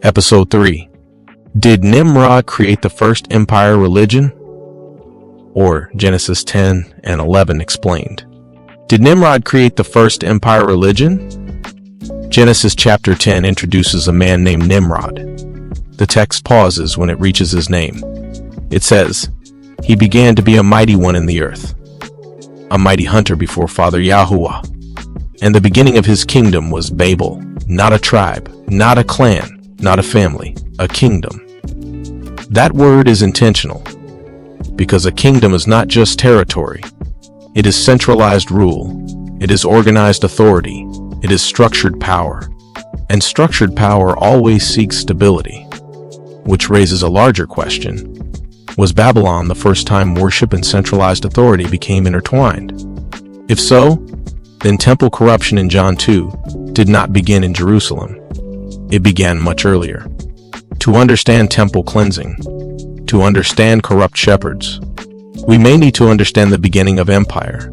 Episode 3. Did Nimrod create the first empire religion? Or Genesis 10 and 11 explained. Did Nimrod create the first empire religion? Genesis chapter 10 introduces a man named Nimrod. The text pauses when it reaches his name. It says, "He began to be a mighty one in the earth, a mighty hunter before Father Yahuwah. And the beginning of his kingdom was Babel, not a tribe, not a clan, not a family, a kingdom." That word is intentional, because a kingdom is not just territory. It is centralized rule. It is organized authority. It is structured power. And structured power always seeks stability. Which raises a larger question. Was Babylon the first time worship and centralized authority became intertwined? If so, then temple corruption in John 2 did not begin in Jerusalem. It began much earlier. To understand temple cleansing, to understand corrupt shepherds, we may need to understand the beginning of empire.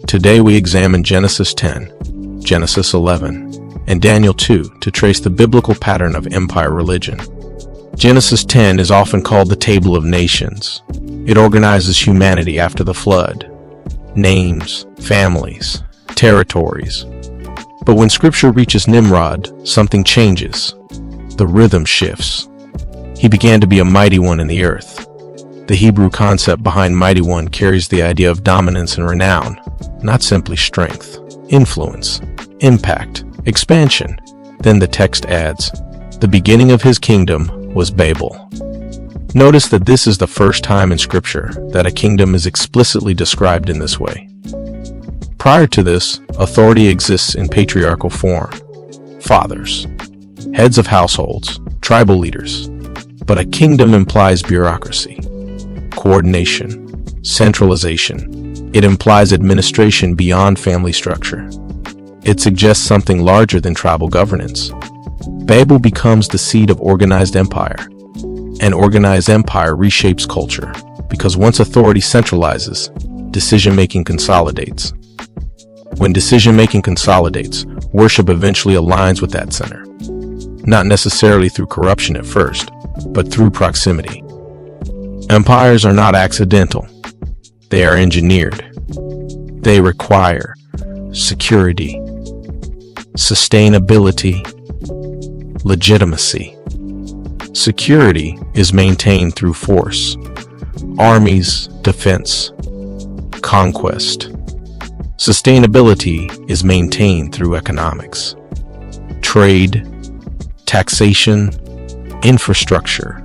Today we examine Genesis 10, Genesis 11, and Daniel 2 to trace the biblical pattern of empire religion. Genesis 10 is often called the Table of Nations. It organizes humanity after the flood. Names, families, territories. But when scripture reaches Nimrod, something changes. The rhythm shifts. He began to be a mighty one in the earth. The Hebrew concept behind mighty one carries the idea of dominance and renown, not simply strength, influence, impact, expansion. Then the text adds, the beginning of his kingdom was Babel. Notice that this is the first time in scripture that a kingdom is explicitly described in this way. Prior to this, authority exists in patriarchal form. Fathers, heads of households, tribal leaders. But a kingdom implies bureaucracy, coordination, centralization. It implies administration beyond family structure. It suggests something larger than tribal governance. Babel becomes the seed of organized empire. An organized empire reshapes culture, because once authority centralizes, decision-making consolidates. When decision-making consolidates, worship eventually aligns with that center. Not necessarily through corruption at first, but through proximity. Empires are not accidental. They are engineered. They require security, sustainability, legitimacy. Security is maintained through force, armies, defense, conquest. Sustainability is maintained through economics, trade, taxation, infrastructure.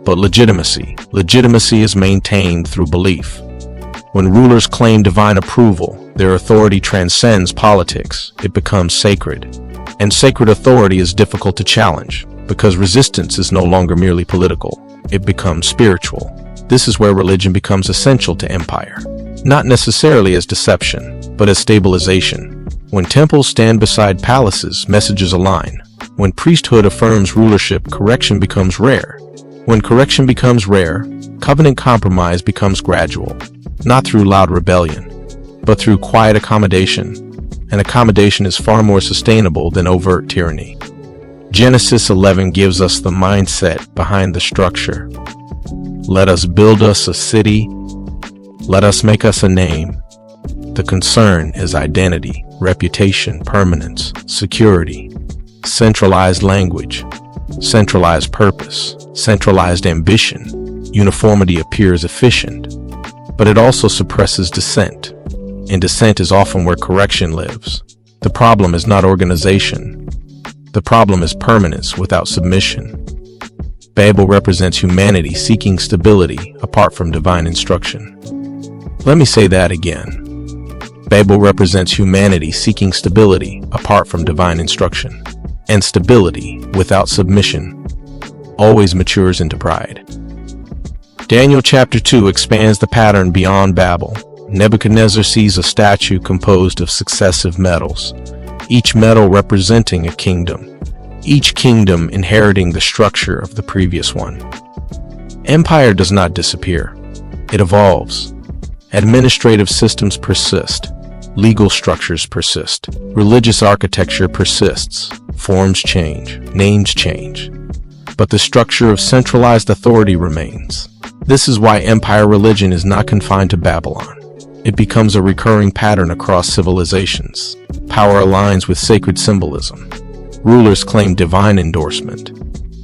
But legitimacy is maintained through belief. When rulers claim divine approval, their authority transcends politics. It becomes sacred. And sacred authority is difficult to challenge, because resistance is no longer merely political. It becomes spiritual. This is where religion becomes essential to empire. Not necessarily as deception, but as stabilization. When temples stand beside palaces, messages align. When priesthood affirms rulership, correction becomes rare. When correction becomes rare, covenant compromise becomes gradual. Not through loud rebellion, but through quiet accommodation. And accommodation is far more sustainable than overt tyranny. Genesis 11 gives us the mindset behind the structure. Let us build us a city. Let us make us a name. The concern is identity, reputation, permanence, security, centralized language, centralized purpose, centralized ambition. Uniformity appears efficient, but it also suppresses dissent. And dissent is often where correction lives. The problem is not organization. The problem is permanence without submission. Babel represents humanity seeking stability apart from divine instruction. Let me say that again. Babel represents humanity seeking stability apart from divine instruction. And stability without submission always matures into pride. Daniel chapter 2 expands the pattern beyond Babel. Nebuchadnezzar sees a statue composed of successive metals, each metal representing a kingdom, each kingdom inheriting the structure of the previous one. Empire does not disappear. It evolves. Administrative systems persist. Legal structures persist. Religious architecture persists. Forms change. Names change. but the structure of centralized authority remains. This is why empire religion is not confined to Babylon. It becomes a recurring pattern across civilizations. Power aligns with sacred symbolism. Rulers claim divine endorsement.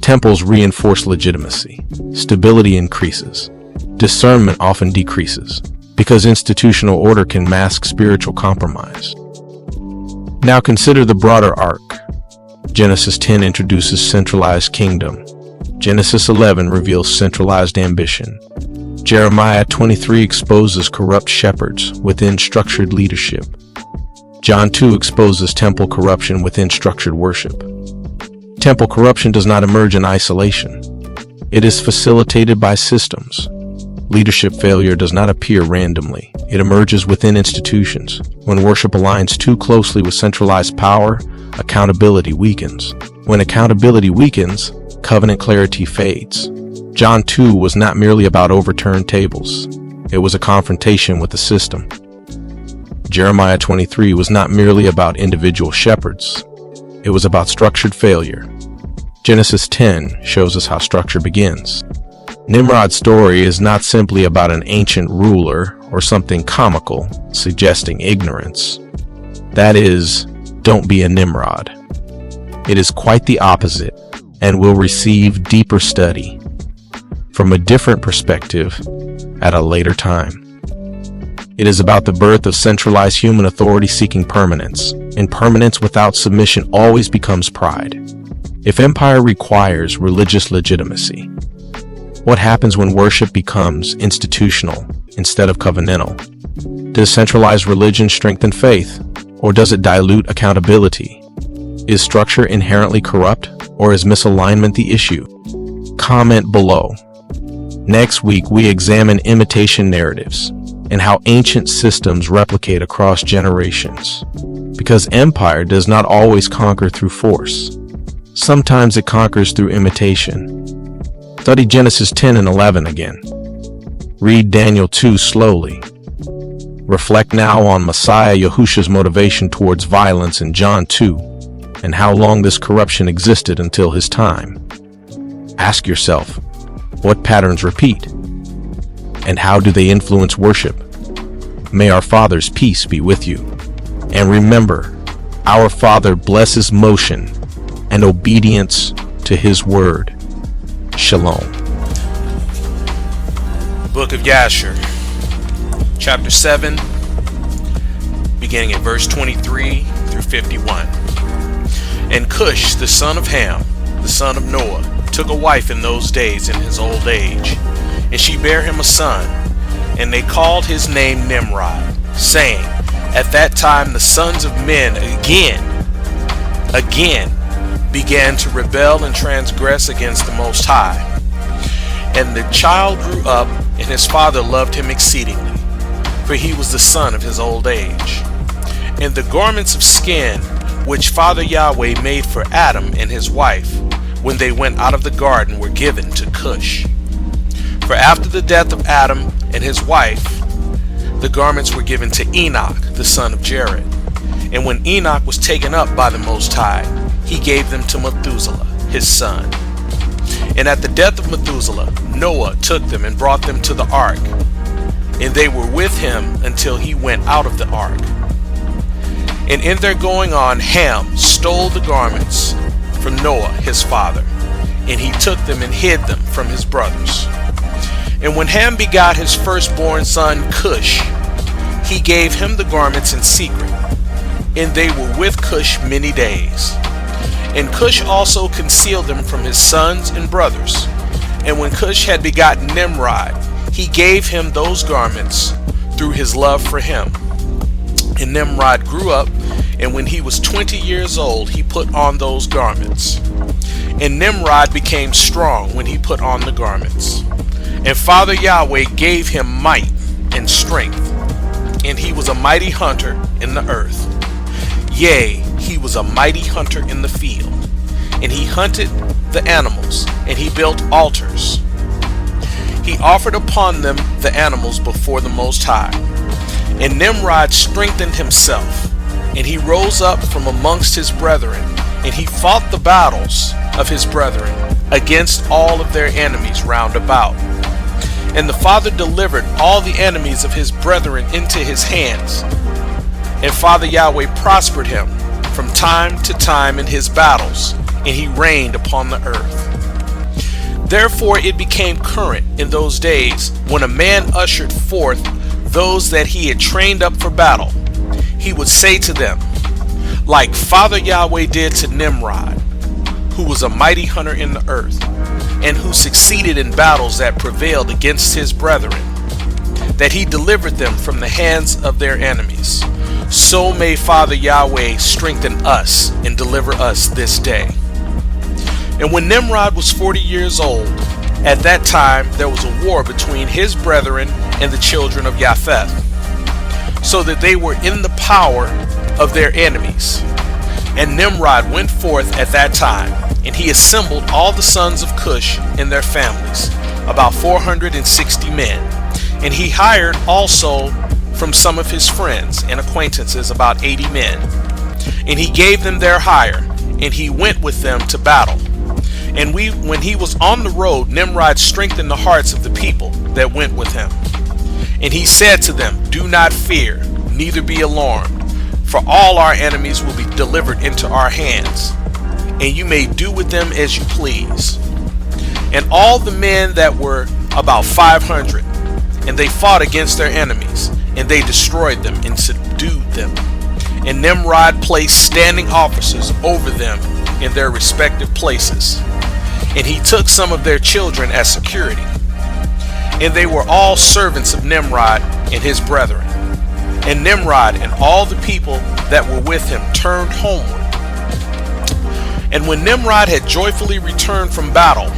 Temples reinforce legitimacy. Stability increases. Discernment often decreases, because institutional order can mask spiritual compromise. Now consider the broader arc. Genesis 10 introduces centralized kingdom. Genesis 11 reveals centralized ambition. Jeremiah 23 exposes corrupt shepherds within structured leadership. John 2 exposes temple corruption within structured worship. Temple corruption does not emerge in isolation. It is facilitated by systems. Leadership failure does not appear randomly. It emerges within institutions. When worship aligns too closely with centralized power, accountability weakens. When accountability weakens, covenant clarity fades. John 2 was not merely about overturned tables. It was a confrontation with the system. Jeremiah 23 was not merely about individual shepherds. It was about structured failure. Genesis 10 shows us how structure begins. Nimrod's story is not simply about an ancient ruler or something comical, suggesting ignorance. That is, don't be a Nimrod. It is quite the opposite, and will receive deeper study from a different perspective at a later time. It is about the birth of centralized human authority seeking permanence, and permanence without submission always becomes pride. If empire requires religious legitimacy, what happens when worship becomes institutional instead of covenantal? Does centralized religion strengthen faith, or does it dilute accountability? Is structure inherently corrupt, or is misalignment the issue? Comment below. Next week, we examine imitation narratives and how ancient systems replicate across generations. Because empire does not always conquer through force. Sometimes it conquers through imitation. Study Genesis 10 and 11 again. Read Daniel 2 slowly. Reflect now on Messiah Yahushua's motivation towards violence in John 2 and how long this corruption existed until his time. Ask yourself, what patterns repeat? And how do they influence worship? May our Father's peace be with you. And remember, our Father blesses motion and obedience to His word. Shalom. Book of Yashar, chapter 7, beginning at verse 23 through 51. And Cush, the son of Ham, the son of Noah, took a wife in those days in his old age, and she bare him a son, and they called his name Nimrod, saying, at that time the sons of men again began to rebel and transgress against the Most High. And the child grew up, and his father loved him exceedingly, for he was the son of his old age. And the garments of skin which Father Yahweh made for Adam and his wife when they went out of the garden were given to Cush. For after the death of Adam and his wife, the garments were given to Enoch, the son of Jared. And when Enoch was taken up by the Most High, he gave them to Methuselah, his son. And at the death of Methuselah, Noah took them and brought them to the ark, and they were with him until he went out of the ark. And in their going on, Ham stole the garments from Noah his father, and he took them and hid them from his brothers. And when Ham begot his firstborn son Cush, he gave him the garments in secret, and they were with Cush many days. And Cush also concealed them from his sons and brothers. And when Cush had begotten Nimrod, he gave him those garments through his love for him. And Nimrod grew up, and when he was 20 years old, he put on those garments. And Nimrod became strong when he put on the garments. And Father Yahweh gave him might and strength, and he was a mighty hunter in the earth. Yea, he was a mighty hunter in the field, and he hunted the animals, and he built altars. He offered upon them the animals before the Most High. And Nimrod strengthened himself, and he rose up from amongst his brethren, and he fought the battles of his brethren against all of their enemies round about. And the Father delivered all the enemies of his brethren into his hands. And Father Yahweh prospered him from time to time in his battles, and he reigned upon the earth. Therefore it became current in those days, when a man ushered forth those that he had trained up for battle, he would say to them, like Father Yahweh did to Nimrod, who was a mighty hunter in the earth, and who succeeded in battles that prevailed against his brethren, that he delivered them from the hands of their enemies. So may Father Yahweh strengthen us and deliver us this day. And when Nimrod was 40 years old, at that time there was a war between his brethren and the children of Japheth, so that they were in the power of their enemies. And Nimrod went forth at that time, and he assembled all the sons of Cush and their families, about 460 men. And he hired also from some of his friends and acquaintances about 80 men. And he gave them their hire, and he went with them to battle. And when he was on the road, Nimrod strengthened the hearts of the people that went with him. And he said to them, "Do not fear, neither be alarmed, for all our enemies will be delivered into our hands, and you may do with them as you please." And all the men that were about 500, and they fought against their enemies, and they destroyed them and subdued them. And Nimrod placed standing officers over them in their respective places. And he took some of their children as security. And they were all servants of Nimrod and his brethren. And Nimrod and all the people that were with him turned homeward. And when Nimrod had joyfully returned from battle,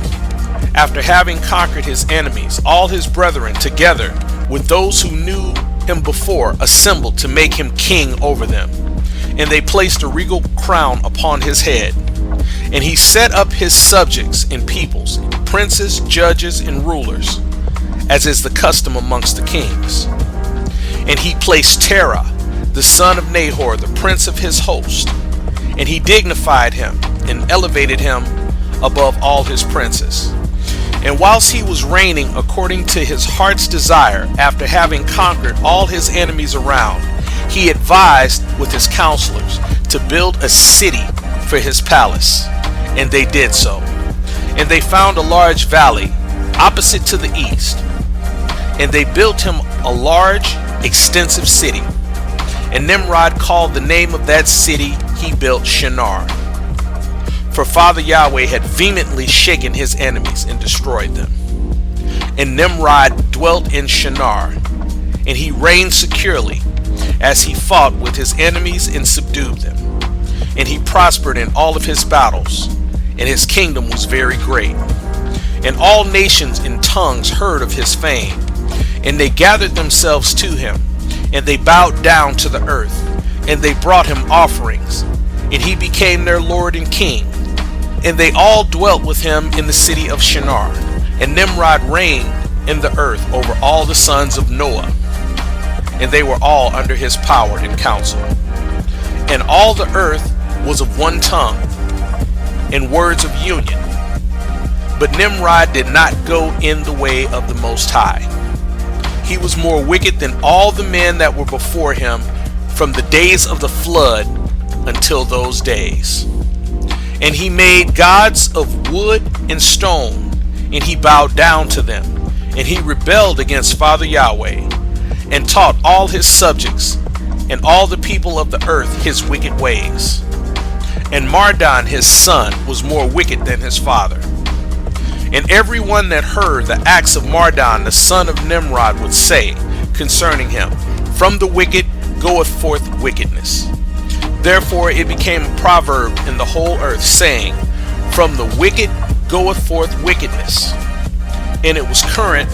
after having conquered his enemies, all his brethren, together with those who knew him before, assembled to make him king over them. And they placed a regal crown upon his head. And he set up his subjects and peoples, princes, judges, and rulers, as is the custom amongst the kings. And he placed Terah, the son of Nahor, the prince of his host. And he dignified him and elevated him above all his princes. And whilst he was reigning according to his heart's desire, after having conquered all his enemies around, he advised with his counselors to build a city for his palace. And they did so. And they found a large valley opposite to the east. And they built him a large, extensive city. And Nimrod called the name of that city he built Shinar. For Father Yahweh had vehemently shaken his enemies and destroyed them. And Nimrod dwelt in Shinar, and he reigned securely, as he fought with his enemies and subdued them. And he prospered in all of his battles, and his kingdom was very great. And all nations and tongues heard of his fame, and they gathered themselves to him, and they bowed down to the earth, and they brought him offerings, and he became their Lord and King. And they all dwelt with him in the city of Shinar. And Nimrod reigned in the earth over all the sons of Noah, and they were all under his power and counsel. And all the earth was of one tongue, and words of union. But Nimrod did not go in the way of the Most High. He was more wicked than all the men that were before him from the days of the flood until those days. And he made gods of wood and stone, and he bowed down to them. And he rebelled against Father Yahweh, and taught all his subjects and all the people of the earth his wicked ways. And Mardon his son was more wicked than his father. And everyone that heard the acts of Mardon the son of Nimrod would say concerning him, "From the wicked goeth forth wickedness." Therefore it became a proverb in the whole earth, saying, "From the wicked goeth forth wickedness." And it was current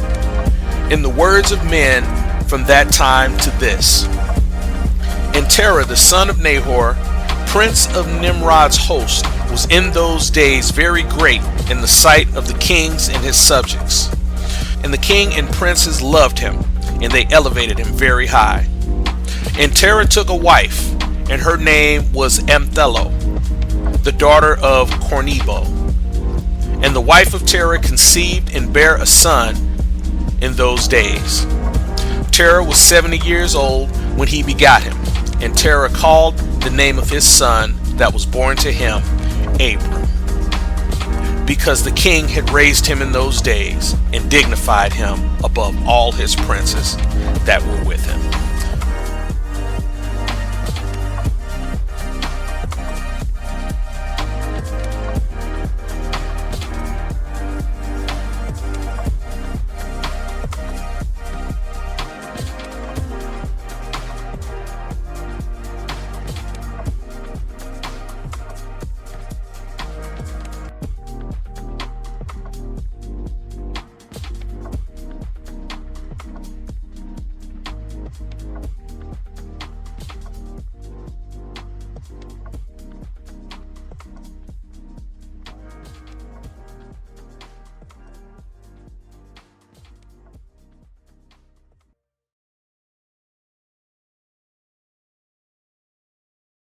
in the words of men from that time to this. And Terah the son of Nahor, prince of Nimrod's host, was in those days very great in the sight of the kings and his subjects. And the king and princes loved him, and they elevated him very high. And Terah took a wife, and her name was Amthello, the daughter of Cornebo. And the wife of Terah conceived and bare a son in those days. Terah was 70 years old when he begat him, and Terah called the name of his son that was born to him Abram, because the king had raised him in those days and dignified him above all his princes that were with him.